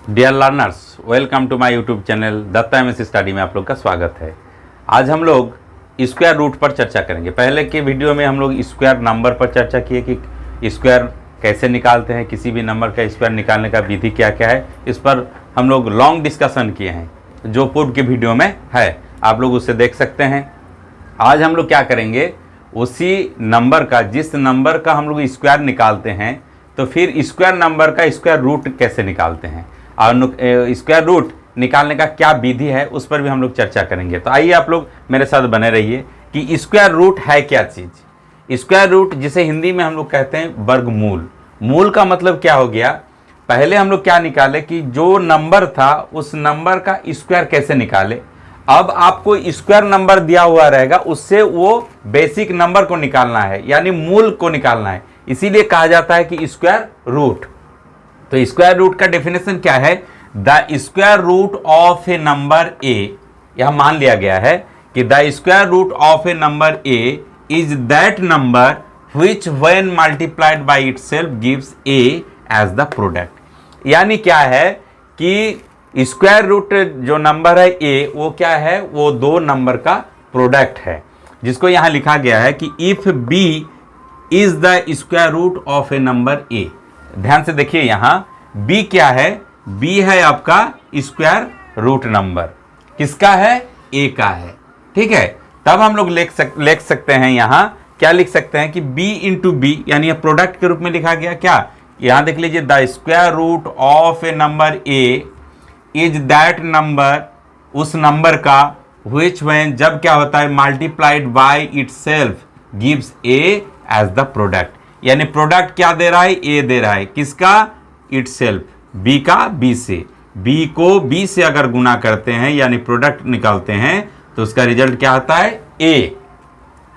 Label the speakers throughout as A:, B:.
A: Dear learners, welcome to my YouTube channel Datta MS study में आप लोग का स्वागत है। आज हम लोग स्क्वायर रूट पर चर्चा करेंगे। पहले के वीडियो में हम लोग स्क्वायर नंबर पर चर्चा किए कि स्क्वायर कैसे निकालते हैं, किसी भी नंबर का स्क्वायर निकालने का विधि क्या क्या है, इस पर हम लोग लॉन्ग डिस्कशन किए हैं जो पूर्व के वीडियो में है, आप लोग उसे देख सकते हैं। आज हम लोग क्या करेंगे, उसी नंबर का, जिस नंबर का हम लोग स्क्वायर निकालते हैं, तो फिर स्क्वायर नंबर का स्क्वायर रूट कैसे निकालते हैं और स्क्वायर रूट निकालने का क्या विधि है, उस पर भी हम लोग चर्चा करेंगे। तो आइए आप लोग मेरे साथ बने रहिए कि स्क्वायर रूट है क्या चीज़। स्क्वायर रूट जिसे हिंदी में हम लोग कहते हैं वर्गमूल। मूल का मतलब क्या हो गया, पहले हम लोग क्या निकाले कि जो नंबर था उस नंबर का स्क्वायर कैसे निकाले। अब आपको स्क्वायर नंबर दिया हुआ रहेगा, उससे वो बेसिक नंबर को निकालना है, यानी मूल को निकालना है, इसीलिए कहा जाता है कि स्क्वायर रूट। तो स्क्वायर रूट का डेफिनेशन क्या है, the square root of a number a. यह मान लिया गया है कि the square root of a number a is that number which when multiplied by itself gives a as the product. यानी क्या है कि स्क्वायर रूट जो नंबर है ए, वो क्या है, वो दो नंबर का प्रोडक्ट है, जिसको यहां लिखा गया है कि if b is the square root of a number a. ध्यान से देखिए, यहां b क्या है, b है आपका स्क्वायर रूट नंबर, किसका है, a का है। ठीक है, तब हम लोग लिख सकते हैं, यहां क्या लिख सकते हैं कि b इंटू बी, यानी प्रोडक्ट के रूप में लिखा गया। क्या, यहां देख लीजिए, the square root of a number a is that number, उस नंबर का, व्हिच व्हेन, जब क्या होता है, multiplied by itself gives a as the product. यानी प्रोडक्ट क्या दे रहा है, ए दे रहा है, किसका, इटसेल्फ, बी का, बी से। बी को बी से अगर गुना करते हैं यानी प्रोडक्ट निकालते हैं तो उसका रिजल्ट क्या आता है, ए।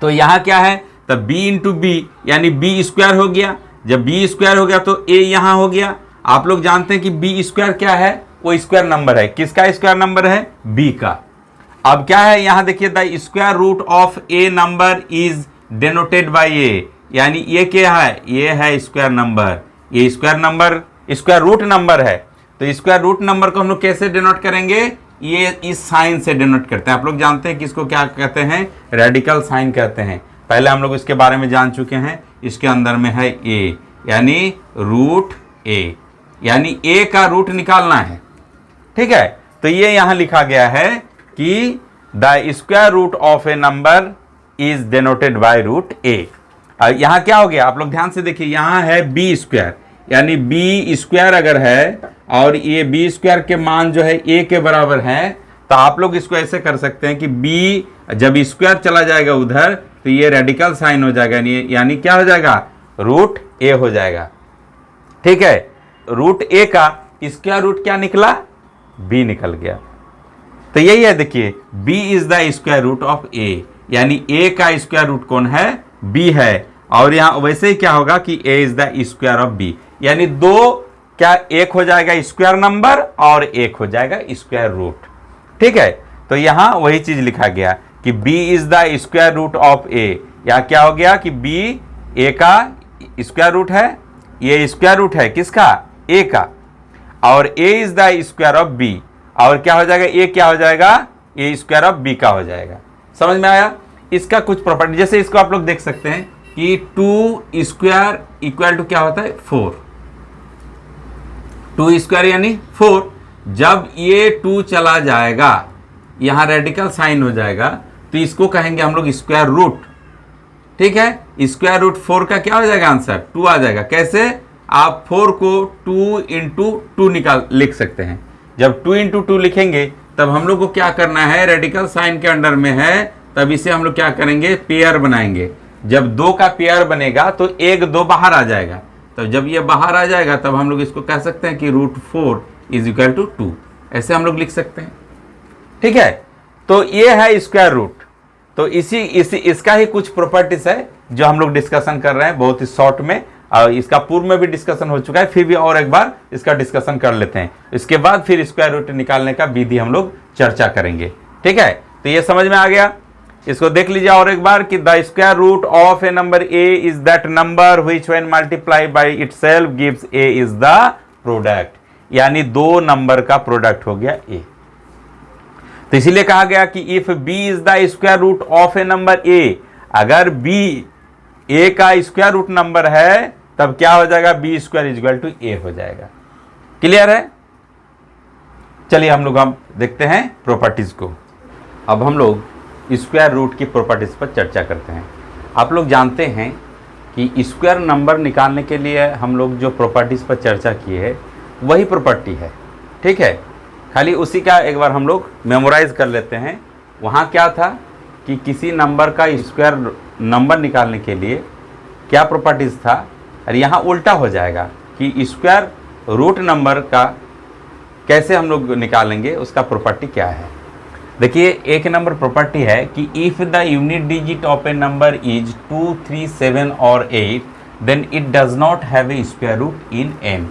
A: तो यहां क्या है, तब बी इंटू बी, यानी बी स्क्वायर हो गया। जब बी स्क्वायर हो गया तो ए यहां हो गया। आप लोग जानते हैं कि बी स्क्वायर क्या है, वो स्क्वायर नंबर है, किसका स्क्वायर नंबर है, बी का। अब क्या है, यहां देखिए, the square root of a number is denoted by A, यानी ये क्या है, ये है स्क्वायर नंबर। ये square number square root number है, तो स्क्वायर रूट नंबर को हम लोग कैसे डिनोट करेंगे, ये इस साइन से डिनोट करते हैं। आप लोग जानते हैं कि इसको क्या कहते हैं, रेडिकल साइन कहते हैं। पहले हम लोग इसके बारे में जान चुके हैं। इसके अंदर में है ए, यानी रूट ए, यानी ए का रूट निकालना है। ठीक है, तो ये यहां लिखा गया है कि the square root of a number is denoted by root A. यहां क्या हो गया, आप लोग ध्यान से देखिए, यहां है बी स्क्वायर, यानी बी स्क्वायर अगर है और ये बी स्क्वायर के मान जो है ए के बराबर है, तो आप लोग इसको ऐसे कर सकते हैं कि बी जब स्क्वायर चला जाएगा उधर तो ये रेडिकल साइन हो जाएगा, यानी क्या हो जाएगा, रूट ए हो जाएगा। ठीक है, रूट ए का स्क्वायर रूट क्या निकला, बी निकल गया। तो यही है, देखिए, B is the square root of A, यानी ए का स्क्वायर रूट कौन है, बी है। और यहां वैसे ही क्या होगा कि a is the square of b, यानी दो क्या, एक हो जाएगा स्क्वायर नंबर और एक हो जाएगा स्क्वायर रूट। ठीक है, तो यहां वही चीज लिखा गया कि b is the square root of a। यहां क्या हो गया कि b a का स्क्वायर रूट है, ये स्क्वायर रूट है किसका, a का, और a is the square of b, और क्या हो जाएगा, a क्या हो जाएगा, a स्क्वायर ऑफ b का हो जाएगा। समझ में आया। इसका कुछ प्रॉपर्टी, जैसे इसको आप लोग देख सकते हैं कि 2 स्क्वायर इक्वल टू क्या होता है, 4। 2 स्क्वायर यानी 4। जब ये 2 चला जाएगा, यहां रेडिकल साइन हो जाएगा, तो इसको कहेंगे हम लोग स्क्वायर रूट। ठीक है, स्क्वायर रूट 4 का क्या हो जाएगा आंसर, 2 आ जाएगा। कैसे, आप 4 को 2 इंटू 2 लिख सकते हैं। जब 2 इंटू 2 लिखेंगे तब हम लोग को क्या करना है, रेडिकल साइन के अंडर में है, तब इसे हम लोग क्या करेंगे, पेयर बनाएंगे। जब 2 का पेयर बनेगा तो 1 2 बाहर आ जाएगा, तो जब ये बाहर आ जाएगा तब हम लोग इसको कह सकते हैं कि रूट 4 इज इक्वल टू 2, ऐसे हम लोग लिख सकते हैं। ठीक है, तो ये है स्क्वायर रूट। तो इसका ही कुछ प्रॉपर्टीज है जो हम लोग डिस्कशन कर रहे हैं बहुत ही शॉर्ट में, और इसका पूर्व में भी डिस्कशन हो चुका है, फिर भी और एक बार इसका डिस्कशन कर लेते हैं। इसके बाद फिर स्क्वायर रूट निकालने का विधि हम लोग चर्चा करेंगे। ठीक है, तो ये समझ में आ गया। इसको देख लीजिए और एक बार कि the square root of a number a is that number which when multiply by itself gives a is the product. यानी 2 नंबर का प्रोडक्ट हो गया ए। तो इसीलिए कहा गया कि if b is the square root of a number a, अगर b a का स्क्वायर रूट नंबर है तब क्या हो जाएगा, b square equal to a हो जाएगा। क्लियर है? चलिए हम लोग देखते हैं प्रॉपर्टीज को। अब हम लोग स्क्वायर रूट की प्रॉपर्टीज पर चर्चा करते हैं। आप लोग जानते हैं कि स्क्वायर नंबर निकालने के लिए हम लोग जो प्रॉपर्टीज पर चर्चा किए है वही प्रॉपर्टी है, ठीक है। खाली उसी का एक बार हम लोग मेमोराइज कर लेते हैं। वहाँ क्या था कि किसी नंबर का स्क्वायर नंबर निकालने के लिए क्या प्रॉपर्टीज था, और यहाँ उल्टा हो जाएगा कि स्क्वायर रूट नंबर का कैसे हम लोग निकालेंगे, उसका प्रॉपर्टी क्या है। देखिए, एक नंबर प्रॉपर्टी है कि if the unit digit of a number is 2, 3, 7 और 8 then it does not have a square root in n।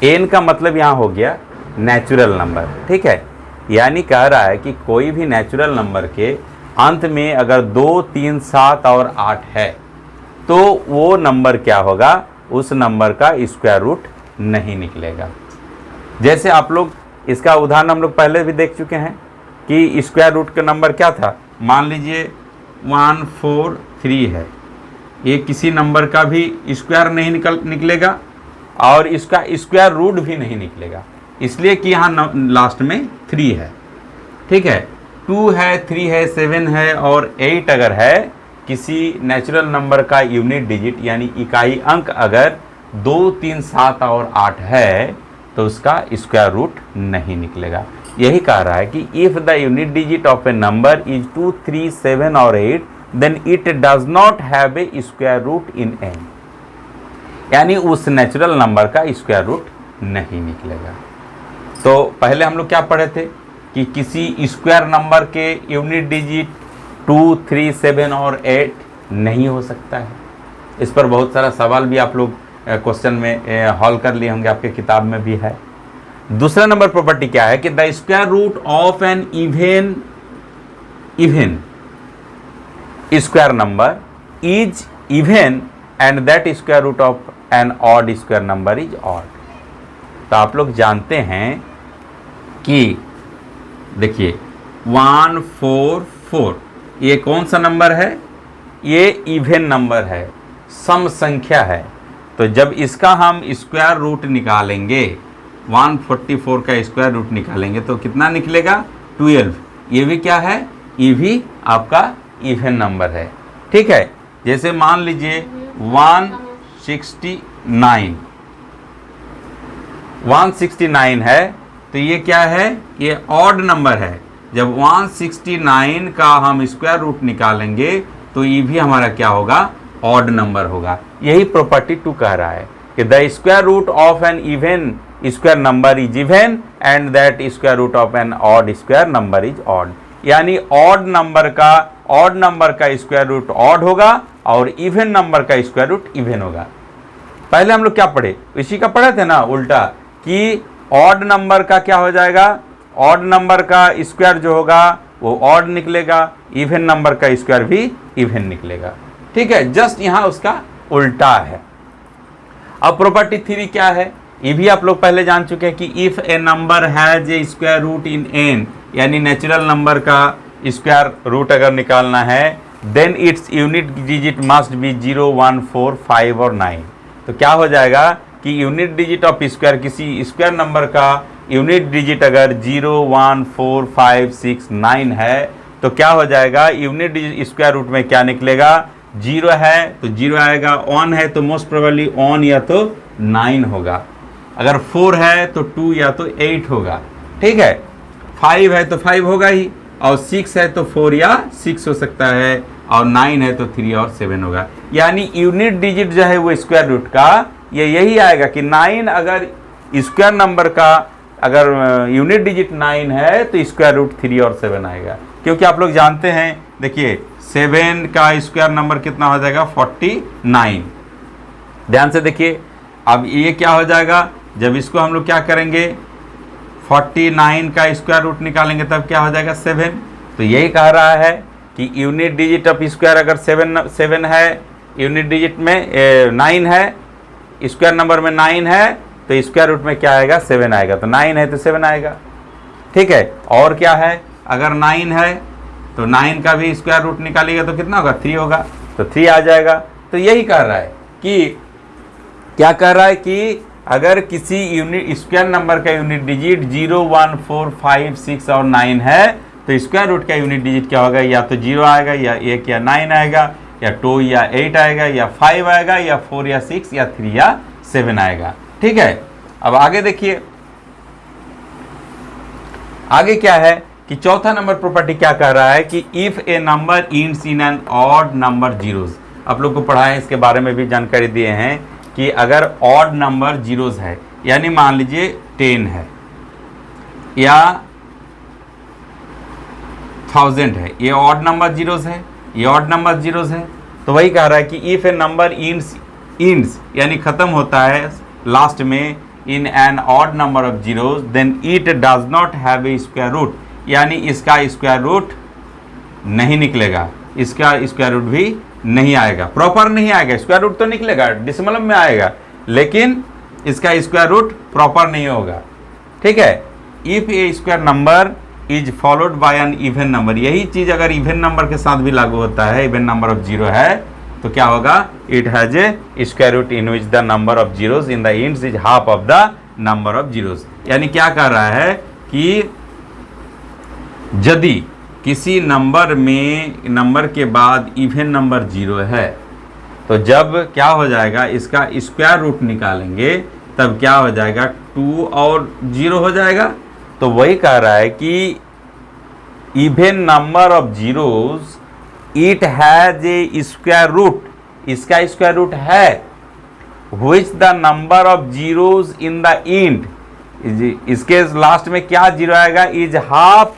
A: n का मतलब यहाँ हो गया नेचुरल नंबर, ठीक है। यानी कह रहा है कि कोई भी नेचुरल नंबर के अंत में अगर 2, 3, 7 और 8 है तो वो नंबर क्या होगा, उस नंबर का स्क्वायर रूट नहीं निकलेगा। जैसे आप लोग इसका उदाहरण हम लोग पहले भी देख चुके हैं कि स्क्वायर रूट का नंबर क्या था। मान लीजिए 143 है, ये किसी नंबर का भी स्क्वायर नहीं निकलेगा और इसका स्क्वायर रूट भी नहीं निकलेगा, इसलिए कि यहाँ लास्ट में 3 है, ठीक है। 2 है, 3 है, 7 है और 8 अगर है, किसी नेचुरल नंबर का यूनिट डिजिट यानी इकाई अंक अगर 2, 3, 7 और 8 है तो उसका स्क्वायर रूट नहीं निकलेगा। यही कह रहा है कि if the unit digit of a number is 2, 3, 7 और 8 then it does not have a square root in n, यानी उस नेचुरल नंबर का स्क्वायर रूट नहीं निकलेगा। तो पहले हम लोग क्या पढ़े थे कि किसी स्क्वायर नंबर के यूनिट डिजिट 2, 3, 7 और 8 नहीं हो सकता है। इस पर बहुत सारा सवाल भी आप लोग क्वेश्चन में हॉल कर लिए होंगे, आपके किताब में भी है। दूसरा नंबर प्रॉपर्टी क्या है कि the square root of an even square number is even and that square root of an odd square number is odd. तो आप लोग जानते हैं कि देखिए 144 ये कौन सा नंबर है, ये इवन नंबर है, सम संख्या है। तो जब इसका हम स्क्वायर रूट निकालेंगे, 144 का स्क्वायर रूट निकालेंगे तो कितना निकलेगा, 12। ये भी क्या है, ये भी आपका इवन नंबर है, ठीक है। जैसे मान लीजिए 169 है तो ये क्या है, ये ऑड नंबर है। जब 169 का हम स्क्वायर रूट निकालेंगे तो ये भी हमारा क्या होगा, ऑड नंबर होगा। यही प्रॉपर्टी 2 कह रहा है कि the square root of an even square number is even and that square root of an odd square number is odd. यानी ऑड नंबर का स्क्वायर रूट ऑड होगा और इवन नंबर का स्क्वायर रूट इवन होगा। पहले हम लोग क्या पढ़े, इसी का पढ़े थे ना उल्टा, कि ऑड नंबर का क्या हो जाएगा, ऑड नंबर का स्क्वायर जो होगा वो ऑड निकलेगा, इवन नंबर का स्क्वायर भी इवन निकलेगा, ठीक है। जस्ट यहाँ उसका उल्टा है। अब प्रॉपर्टी 3 क्या है, ये भी आप लोग पहले जान चुके हैं कि if a number has a square root in n, यानी नेचुरल नंबर का स्क्वायर रूट अगर निकालना है then its unit digit must be 0, 1, 4, 5 और 9। तो क्या हो जाएगा कि यूनिट डिजिट ऑफ स्क्वायर, किसी स्क्वायर नंबर का यूनिट डिजिट अगर 0, 1, 4, 5, 6, 9 है तो क्या हो जाएगा, यूनिट डिजिट स्क्वायर रूट में क्या निकलेगा, 0 है तो 0 आएगा, 1 है तो मोस्ट प्रोबेबली 1 या तो 9 होगा, अगर 4 है तो 2 या तो 8 होगा, ठीक है। 5 है तो 5 होगा ही, और 6 है तो 4 या 6 हो सकता है, और 9 है तो 3 और 7 होगा। यानी यूनिट डिजिट जो है वो स्क्वायर रूट का ये यही आएगा कि 9 अगर स्क्वायर नंबर का अगर यूनिट डिजिट 9 है तो स्क्वायर रूट 3 और 7 आएगा। क्योंकि आप लोग जानते हैं, देखिए 7 का स्क्वायर नंबर कितना हो जाएगा, 49। ध्यान से देखिए, अब ये क्या हो जाएगा, जब इसको हम लोग क्या करेंगे, 49 का स्क्वायर रूट निकालेंगे तब क्या हो जाएगा, 7। तो यही कह रहा है कि यूनिट डिजिट ऑफ स्क्वायर अगर 7 है, यूनिट डिजिट में 9 है, स्क्वायर नंबर में 9 है तो स्क्वायर रूट में क्या आएगा 7 आएगा, तो 9 है तो 7 आएगा। ठीक है, और क्या है, अगर 9 है तो 9 का भी स्क्वायर रूट निकालिएगा तो कितना होगा 3 होगा, तो 3 आ जाएगा। तो यही कह रहा है कि क्या कह रहा है कि अगर किसी यूनिट स्क्वायर नंबर का यूनिट डिजिट 0, 1, 4, 5, 6 और 9 है तो स्क्वायर रूट का यूनिट डिजिट क्या होगा, या तो 0 आएगा या 1 या 9 आएगा या 2 या 8 आएगा या 5 आएगा या 4 या 6 या 3 या 7 आएगा। ठीक है, अब आगे देखिए, आगे क्या है कि चौथा नंबर प्रॉपर्टी क्या कह रहा है कि if a number ends in an odd number zeros, आप लोग को पढ़ा है, इसके बारे में भी जानकारी दिए हैं कि अगर ऑड नंबर जीरोस है, यानी मान लीजिए 10 है या 1000 है, ये ऑड नंबर जीरोस है, ये ऑड नंबर जीरोस है, तो वही कह रहा है कि इफ ए नंबर इंड्स यानी खत्म होता है लास्ट में in an odd number of zeros then it does not have a square root, यानी इसका स्क्वायर रूट नहीं निकलेगा, इसका स्क्वायर रूट भी नहीं आएगा, प्रॉपर नहीं आएगा। स्क्वायर रूट तो निकलेगा, डेसिमल में आएगा, लेकिन इसका स्क्वायर रूट प्रॉपर नहीं होगा। ठीक है, if a square number is followed by an even number, यही चीज अगर इवन नंबर के साथ भी लागू होता है, इवन नंबर ऑफ 0 है तो क्या होगा, it has a square root in which the number of zeros in the ends is half of the number of zeros. यानी क्या कह रहा है कि यदि किसी नंबर में नंबर के बाद इवन नंबर 0 है तो जब क्या हो जाएगा, इसका स्क्वायर रूट निकालेंगे तब क्या हो जाएगा 2 और 0 हो जाएगा। तो वही कह रहा है कि even number of zeros it has a square root, इसका स्क्वायर रूट है which the number of zeros in the end, इसके लास्ट में क्या 0 आएगा, is half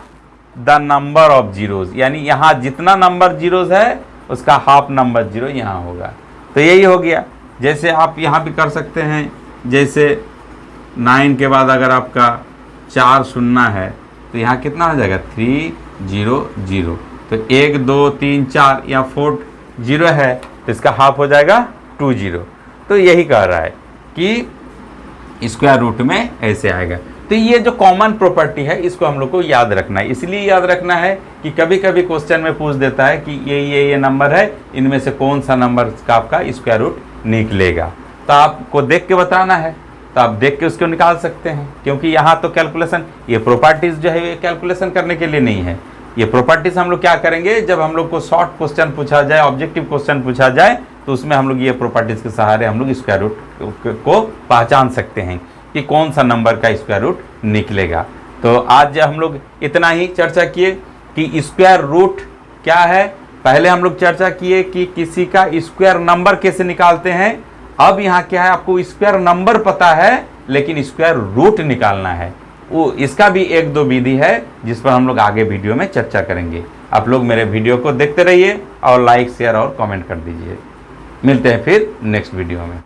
A: the number of zeros, यानी यहाँ जितना नंबर जीरोस है उसका हाफ नंबर 0 यहाँ होगा। तो यही हो गया। जैसे आप यहाँ भी कर सकते हैं, जैसे 9 के बाद अगर आपका 4 शून्य है तो यहाँ कितना हो जाएगा 3 0 0, तो 1 2 3 4 या 4 0 है तो इसका हाफ हो जाएगा 2 0। तो यही कह रहा है कि स्क्वायर रूट में ऐसे आएगा। तो ये जो कॉमन प्रॉपर्टी है इसको हम लोग को याद रखना है, इसलिए याद रखना है कि कभी कभी क्वेश्चन में पूछ देता है कि ये नंबर है, इनमें से कौन सा नंबर का आपका स्क्वायर रूट निकलेगा, तो आपको देख के बताना है, तो आप देख के उसको निकाल सकते हैं। क्योंकि यहाँ तो कैलकुलेशन, ये प्रॉपर्टीज जो है ये कैलकुलेशन करने के लिए नहीं है, ये प्रॉपर्टीज हम लोग क्या करेंगे, जब हम लोग को शॉर्ट क्वेश्चन पूछा जाए, ऑब्जेक्टिव क्वेश्चन पूछा जाए तो उसमें हम लोग ये प्रॉपर्टीज के सहारे हम लोग स्क्वायर रूट को पहचान सकते हैं कि कौन सा नंबर का स्क्वायर रूट निकलेगा। तो आज हम लोग इतना ही चर्चा किए कि स्क्वायर रूट क्या है। पहले हम लोग चर्चा किए कि किसी का स्क्वायर नंबर कैसे निकालते हैं, अब यहाँ क्या है, आपको स्क्वायर नंबर पता है लेकिन स्क्वायर रूट निकालना है, वो इसका भी 1-2 विधि है जिस पर हम लोग आगे वीडियो में चर्चा करेंगे। आप लोग मेरे वीडियो को देखते रहिए और लाइक शेयर और कमेंट कर दीजिए। मिलते हैं फिर नेक्स्ट वीडियो में।